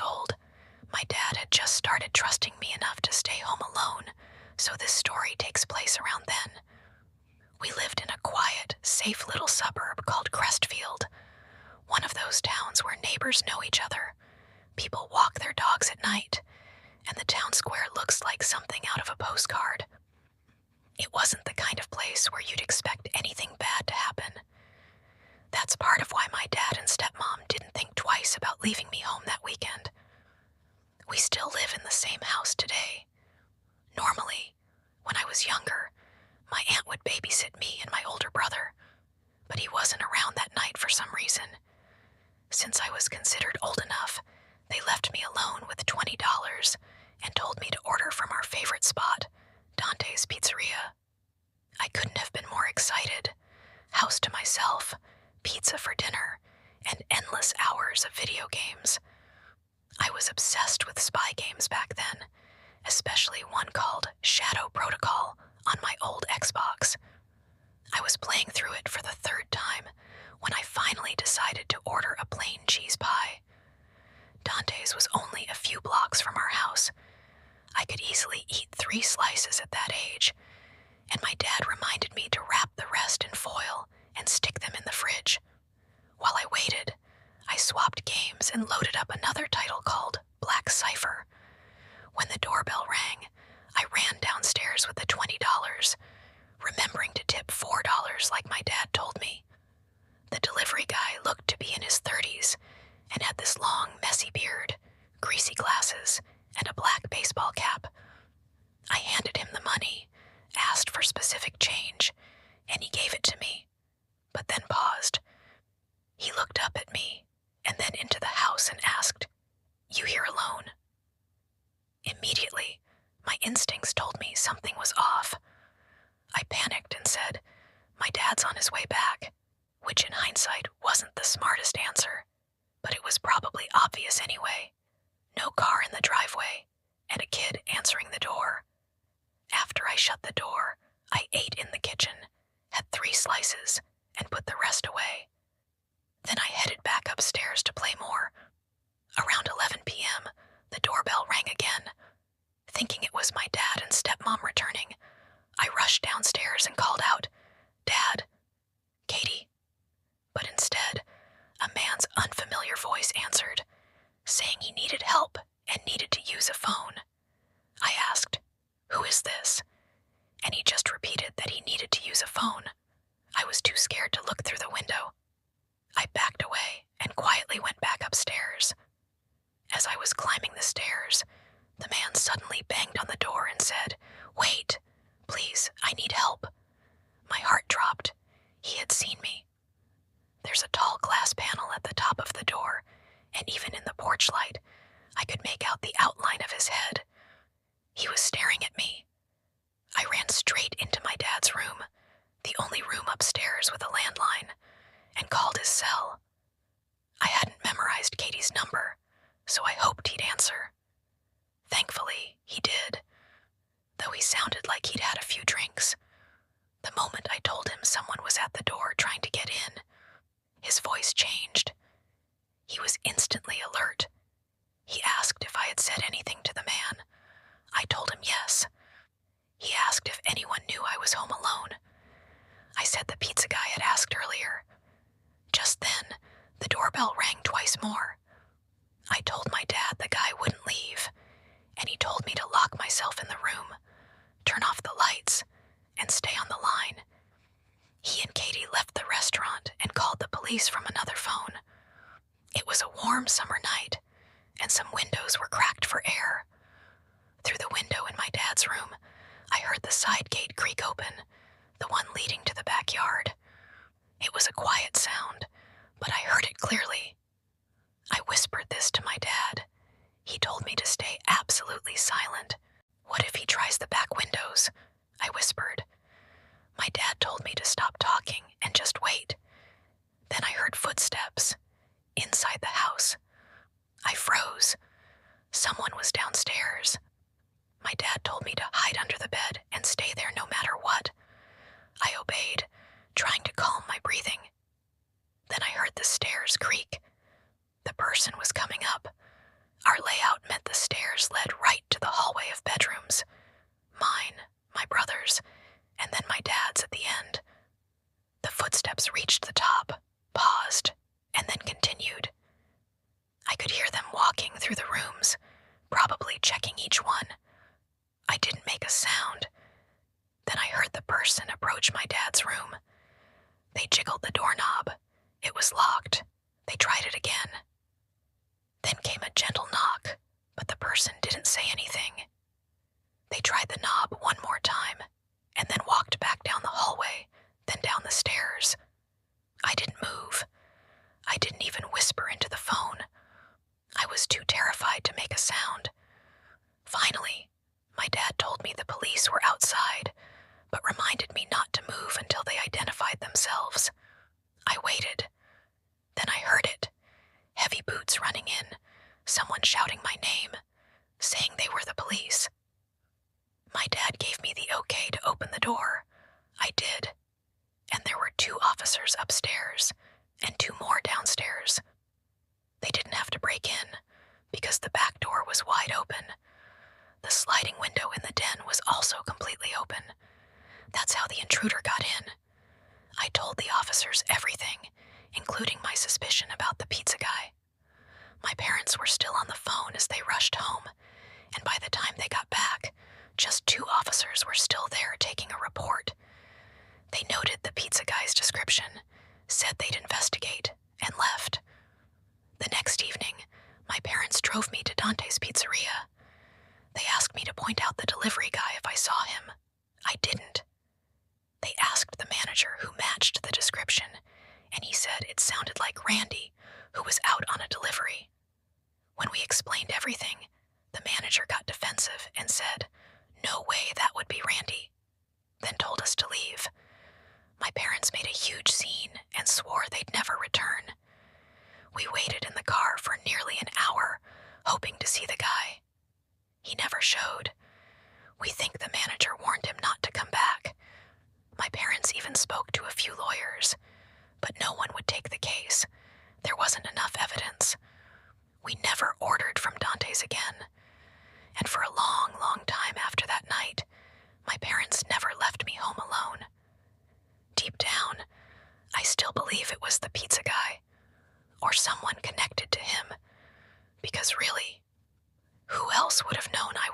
years old. My dad had just started trusting me enough to stay home alone, so this story takes place around then. We lived in a quiet, safe little suburb called Crestfield, one of those towns where neighbors know each other. People walk their dogs at night, and the town square looks like something out of a postcard. It wasn't the kind of place where you'd expect anything bad to happen. That's part of why my dad and stepmom didn't think twice about leaving me home that weekend. We still live in the same house today. Normally, when I was younger, my aunt would babysit me and my older brother, but he wasn't around that night for some reason. Since I was considered old enough, they left me alone with $20 and told me to order from our favorite spot, Dante's Pizzeria. I couldn't have been more excited. House to myself, pizza for dinner, and endless hours of video games. I was obsessed with spy games back then, especially one called Shadow Protocol on my old Xbox. I was playing through it for the third time when I finally decided to order a plain cheese pie. Dante's was only a few blocks from our house. I could easily eat 3 slices at that age, and my dad reminded me to wrap the rest in foil and stick them in the fridge. While I waited, I swapped games and loaded up another title called Black Cipher. When the doorbell rang, I ran downstairs with the $20, remembering to tip $4 like my dad told me. The delivery guy looked to be in his 30s and had this long, messy beard, greasy glasses, and a black baseball cap. I handed him the money, asked for specific change, and he gave it to me, but then paused. He looked up at me and then into the house and asked, "You here alone?" Immediately, my instincts told me something was off. I panicked and said, "My dad's on his way back," which in hindsight wasn't the smartest answer, but it was probably obvious anyway. No car in the driveway, and a kid answering the door. After I shut the door, I ate in the kitchen, had 3 slices, and put the rest away. Then I headed back upstairs to play more. Around 11 p.m., the doorbell rang again. Thinking it was my dad and stepmom returning, I rushed downstairs and called out, "Dad, Katie." But instead, a man's unfamiliar voice answered, saying he needed help and needed to use a phone. I asked, "Who is this?" And he just repeated that he needed to use a phone. I was too scared to look through the window. I backed away and quietly went back upstairs. As I was climbing the stairs, the man suddenly banged on the door and said, "Wait, please, I need help." My heart dropped. He had seen me. There's a tall glass panel at the top of the door, and even in the porch light, I could make out the outline of his head. He was staring at me. I ran straight into my dad's room, the only room upstairs with a landline, and called his cell. I hadn't memorized Katie's number, so I hoped he'd answer. Thankfully, he did, though he sounded like he'd had a few drinks. The moment I told him someone was at the door trying to get in, his voice changed. He was instantly alert. He asked if I had said anything to the man. I told him yes. He asked if anyone knew I was home alone. I said the pizza guy had asked earlier. Just then, the doorbell rang twice more. I told my dad the guy wouldn't leave, and he told me to lock myself in the room, turn off the lights, and stay on the line. He and Katie left the restaurant and called the police from another phone. It was a warm summer night, and some windows were cracked for air. Through the window in my dad's room, I heard the side gate creak open, the one leading to the backyard. It was a quiet sound, but I heard it clearly. I whispered this to my dad. He told me to stay absolutely silent. "What if he tries the back windows?" I whispered. My dad told me to stop talking and just wait. Then I heard footsteps inside the house. I froze. Someone was downstairs. My dad told me to hide under the bed and stay there no matter what. I obeyed, trying to calm my breathing. Then I heard the stairs creak. The person was coming up. Our person approach my dad's room. They jiggled the doorknob. It was locked. They tried it again. Then came a gentle knock, but the person didn't say anything. They tried the knob one more time, and then walked back down the hallway, then down the stairs. I didn't move. I didn't even whisper into the phone. I was too terrified to make a sound. Finally, my dad told me the police were outside, but reminded me not to move until they identified themselves. I waited. Then I heard it. Heavy boots running in, someone shouting my name, saying they were the police. My dad gave me the okay to open the door. I did. And there were 2 officers upstairs and 2 more downstairs. They didn't have to break in because the back door was wide open. The sliding window in the den was also completely open. That's how the intruder got in. I told the officers everything, including my suspicion about the pizza guy. My parents were still on the phone as they rushed home, and by the time they got back, just 2 officers were still there taking a report. They noted the pizza guy's description, said they'd investigate, and left. The next evening, my parents drove me to Dante's Pizzeria. They asked me to point out the delivery guy if I saw him. I didn't. They asked the manager who matched the description, and he said it sounded like Randy, who was out on a delivery. When we explained everything, the manager got defensive and said, "No way that would be Randy," then told us to leave. My parents made a huge scene and swore they'd never return. We waited in the car for nearly an hour, hoping to see the guy. He never showed. We think the manager warned him not to come back. My parents even spoke to a few lawyers, but no one would take the case. There wasn't enough evidence. We never ordered from Dante's again. And for a long, long time after that night, my parents never left me home alone. Deep down, I still believe it was the pizza guy, or someone connected to him, because really, who else would have known I